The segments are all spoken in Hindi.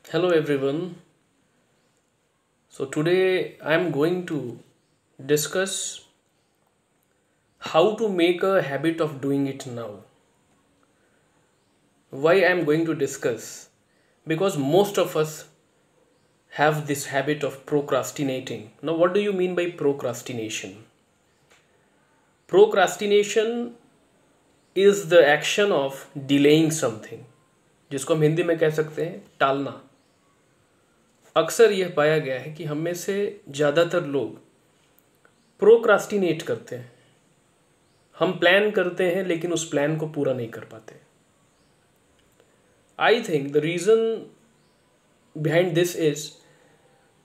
Hello everyone. So today I am going to discuss how to make a habit of doing it now. Why I am going to discuss? Because most of us have this habit of procrastinating. Now what do you mean by procrastination? Procrastination is the action of delaying something, जिसको हम हिंदी में कह सकते हैं टालना। अक्सर यह पाया गया है कि हम में से ज़्यादातर लोग प्रोक्रास्टिनेट करते हैं। हम प्लान करते हैं लेकिन उस प्लान को पूरा नहीं कर पाते। I think the reason behind this is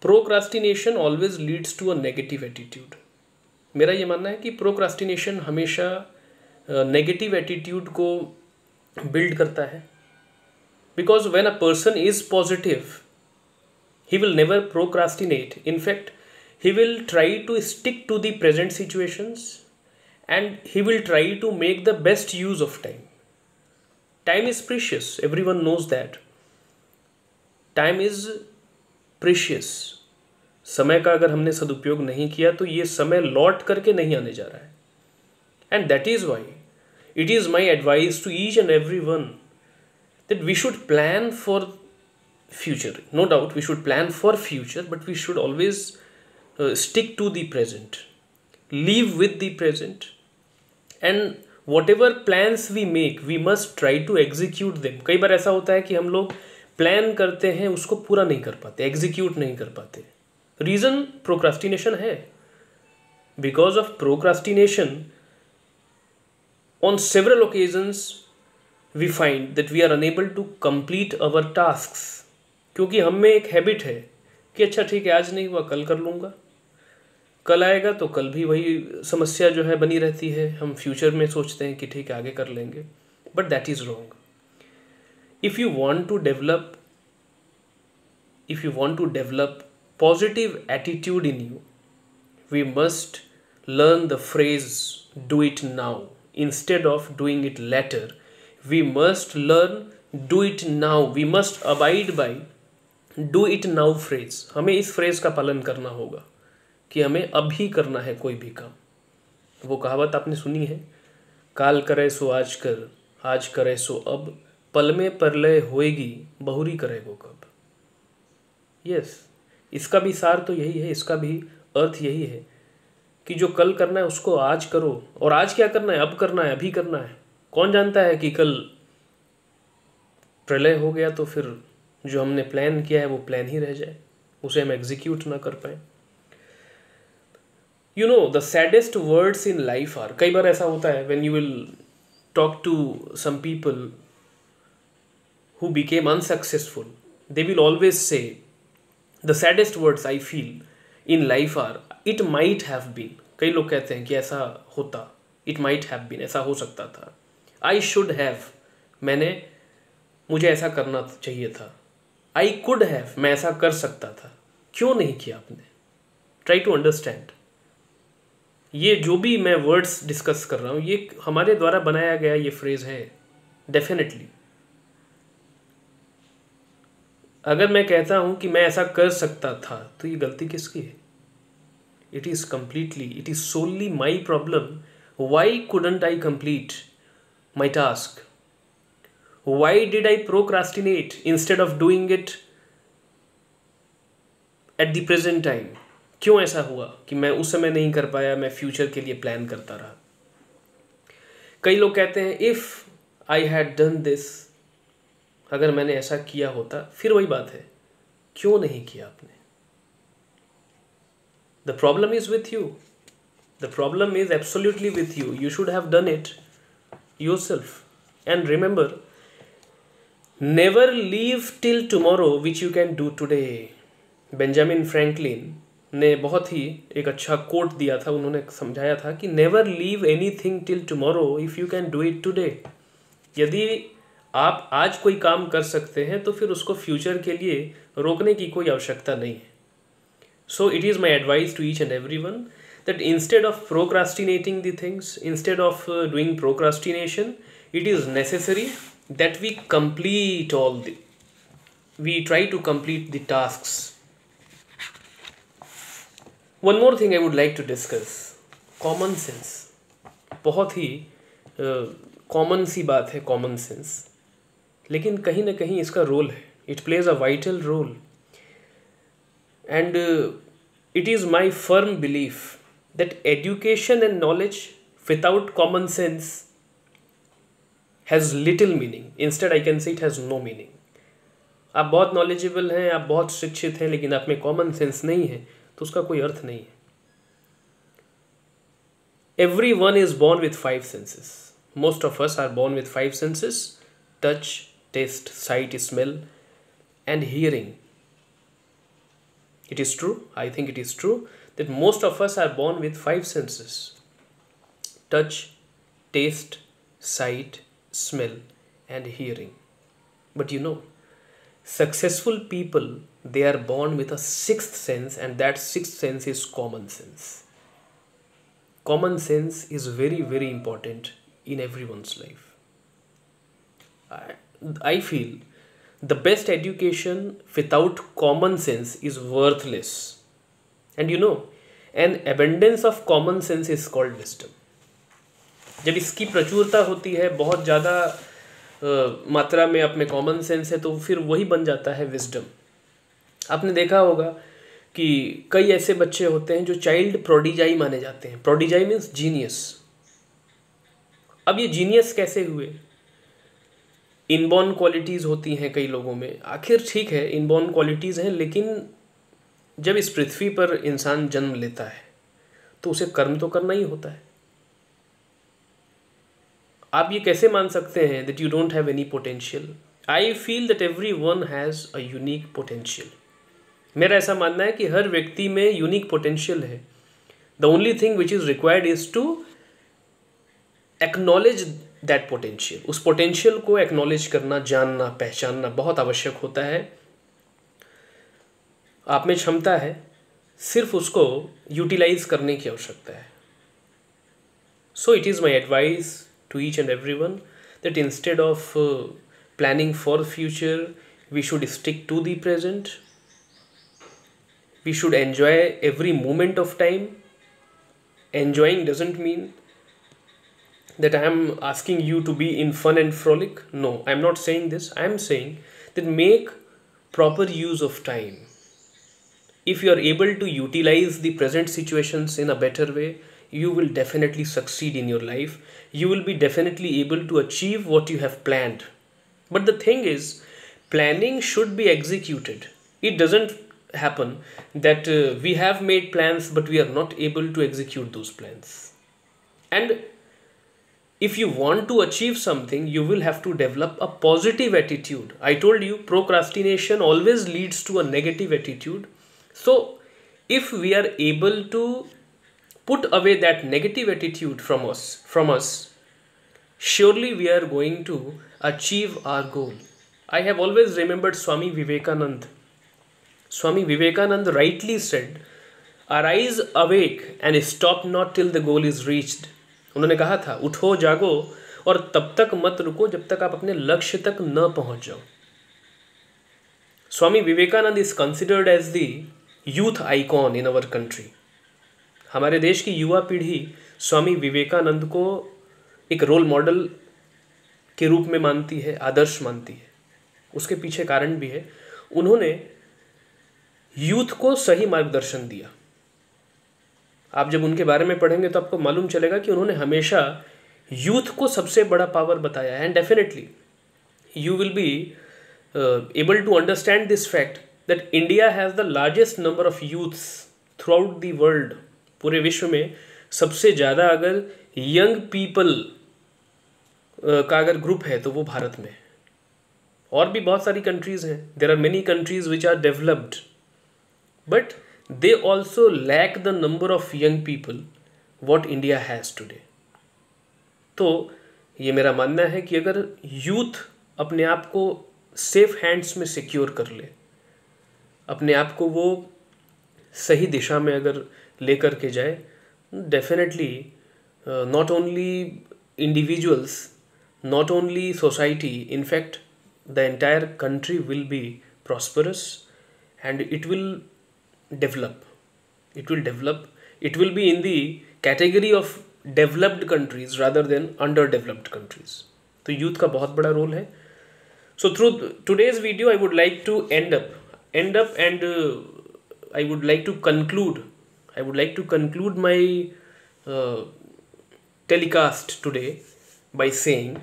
procrastination always leads to a negative attitude. मेरा ये मानना है कि प्रोक्रास्टिनेशन हमेशा नेगेटिव एटीट्यूड को बिल्ड करता है। Because when a person is positive he will never procrastinate. In fact, he will try to stick to the present situations and he will try to make the best use of time. Time is precious. Everyone knows that. Time is precious. समय का अगर हमने सदुपयोग नहीं किया तो ये समय लौट करके नहीं आने जा रहा है. And that is why it is my advice to each and every one that we should plan for future. No doubt we should plan for future, but we should always stick to the present, live with the present, and whatever plans we make we must try to execute them. कई बार ऐसा होता है कि हम लोग प्लान करते हैं उसको पूरा नहीं कर पाते, एग्जीक्यूट नहीं कर पाते। रीज़न प्रोक्रास्टिनेशन है। Because of procrastination on several occasions we find that we are unable to complete our tasks. क्योंकि हम में एक हैबिट है कि अच्छा ठीक है, आज नहीं हुआ कल कर लूँगा, कल आएगा तो कल भी वही समस्या जो है बनी रहती है। हम फ्यूचर में सोचते हैं कि ठीक है आगे कर लेंगे, but that is wrong. If you want to develop positive attitude in you, we must learn the phrase do it now instead of doing it later. We must learn do it now. We must abide by do it now phrase. हमें इस फ्रेज का पालन करना होगा कि हमें अभी करना है कोई भी काम। वो कहावत आपने सुनी है, काल करे सो आज कर, आज करे सो अब, पल में परलय होएगी, बहुरी करेगो कब। यस, इसका भी सार तो यही है, इसका भी अर्थ यही है कि जो कल करना है उसको आज करो। और आज क्या करना है? अब करना है, अभी करना है। कौन जानता है कि कल प्रलय हो गया तो फिर जो हमने प्लान किया है वो प्लान ही रह जाए, उसे हम एग्जीक्यूट ना कर पाए। You know the saddest words in life are, कई बार ऐसा होता है when you will talk to some people who became unsuccessful, they will always say the saddest words I feel in life are it might have been. कई लोग कहते हैं कि ऐसा होता, इट माइट हैव बीन, ऐसा हो सकता था। आई शुड हैव, मुझे ऐसा करना चाहिए था। आई कुड हैव, मैं ऐसा कर सकता था, क्यों नहीं किया आपने? Try to understand. ये जो भी मैं वर्ड्स डिस्कस कर रहा हूँ ये हमारे द्वारा बनाया गया ये फ्रेज है। डेफिनेटली अगर मैं कहता हूँ कि मैं ऐसा कर सकता था तो ये गलती किसकी है? It is solely my problem. Why couldn't I complete my task? Why did I procrastinate instead of doing it at the present time? क्यों ऐसा हुआ कि मैं उस समय नहीं कर पाया, मैं फ्यूचर के लिए प्लान करता रहा। कई लोग कहते हैं if I had done this, अगर मैंने ऐसा किया होता। फिर वही बात है, क्यों नहीं किया आपने? The problem is with you, the problem is absolutely with you. You should have done it yourself. And remember, never leave till tomorrow which you can do today. Benjamin Franklin ने बहुत ही एक अच्छा कोट दिया था। उन्होंने समझाया था कि never leave anything till tomorrow if you can do it today. यदि आप आज कोई काम कर सकते हैं तो फिर उसको फ्यूचर के लिए रोकने की कोई आवश्यकता नहीं है। So it is my advice to each and everyone that instead of procrastinating the things, instead of doing procrastination, it is necessary that we complete all we try to complete the tasks. One more thing I would like to discuss, common sense. बहुत ही कॉमन सी बात है कॉमन सेंस, लेकिन कहीं ना कहीं इसका रोल है, it plays a vital role. And it is my firm belief that education and knowledge without common sense has little meaning. Instead, I can say it has no meaning. आप बहुत नॉलेजेबल हैं, आप बहुत शिक्षित हैं, लेकिन आप में कॉमन सेंस नहीं है तो उसका कोई अर्थ नहीं है. Everyone is born with 5 senses. Most of us are born with 5 senses: touch, taste, sight, smell, and hearing. It is true, I think it is true, that most of us are born with 5 senses: touch, taste, sight, smell, and hearing. But you know, successful people, they are born with a 6th sense, and that 6th sense is common sense. Common sense is very, very important in everyone's life. I feel the best education without common sense is worthless. And you know, an abundance of common sense is called wisdom. जब इसकी प्रचुरता होती है, बहुत ज़्यादा मात्रा में आप में कॉमन सेंस है, तो फिर वही बन जाता है विजडम. आपने देखा होगा कि कई ऐसे बच्चे होते हैं जो चाइल्ड प्रोडिजाई माने जाते हैं. प्रोडिजाई मीन्स जीनियस. अब ये जीनियस कैसे हुए? इनबॉर्न क्वालिटीज़ होती हैं कई लोगों में. आखिर ठीक है, इनबॉर्न क्वालिटीज़ हैं, लेकिन जब इस पृथ्वी पर इंसान जन्म लेता है तो उसे कर्म तो करना ही होता है. आप ये कैसे मान सकते हैं that you don't have any potential? I feel that everyone has a unique potential. मेरा ऐसा मानना है कि हर व्यक्ति में यूनिक पोटेंशियल है. The only thing which is required is to acknowledge that potential. उस पोटेंशियल को एक्नॉलेज करना, जानना, पहचानना बहुत आवश्यक होता है. आप में क्षमता है, सिर्फ उसको यूटिलाइज करने की आवश्यकता है. So it is my advice to each and everyone that instead of planning for the future, we should stick to the present. We should enjoy every moment of time. Enjoying doesn't mean that I am asking you to be in fun and frolic. No, I am not saying this. I am saying that make proper use of time. If you are able to utilize the present situations in a better way, you will definitely succeed in your life. You will be definitely able to achieve what you have planned. But the thing is, planning should be executed. It doesn't happen that we have made plans but we are not able to execute those plans. And if you want to achieve something, you will have to develop a positive attitude. I told you, procrastination always leads to a negative attitude. So if we are able to put away that negative attitude from us, surely we are going to achieve our goal. I have always remembered Swami Vivekanand. Swami Vivekanand rightly said, arise awake and stop not till the goal is reached. उन्होंने कहा था, उठो जागो और तब तक मत रुको जब तक आप अपने लक्ष्य तक न पहुंच जाओ. Swami Vivekanand is considered as the youth icon in our country. हमारे देश की युवा पीढ़ी स्वामी विवेकानंद को एक रोल मॉडल के रूप में मानती है, आदर्श मानती है. उसके पीछे कारण भी है, उन्होंने यूथ को सही मार्गदर्शन दिया. आप जब उनके बारे में पढ़ेंगे तो आपको मालूम चलेगा कि उन्होंने हमेशा यूथ को सबसे बड़ा पावर बताया है. And definitely you will be able to understand this fact that India has the largest number of youths throughout the world. पूरे विश्व में सबसे ज़्यादा अगर यंग पीपल का अगर ग्रुप है तो वो भारत में. और भी बहुत सारी कंट्रीज़ हैं. There are many countries which are developed, but they also lack the number of young people what India has today. तो ये मेरा मानना है कि अगर यूथ अपने आप को सेफ हैंड्स में सिक्योर कर ले, अपने आप को वो सही दिशा में अगर लेकर के जाए, definitely not only individuals, not only society, in fact the entire country will be prosperous, and it will develop. It will develop. It will be in the category of developed countries rather than underdeveloped countries. तो youth का बहुत बड़ा role है. So through today's video, I would like to end up, and I would like to conclude. I would like to conclude my uh, telecast today by saying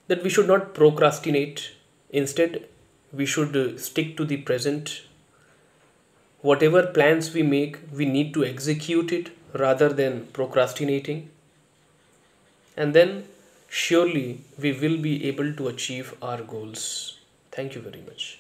that we should not procrastinate. Instead, we should stick to the present. Whatever plans we make, we need to execute it rather than procrastinating. And then surely we will be able to achieve our goals. Thank you very much.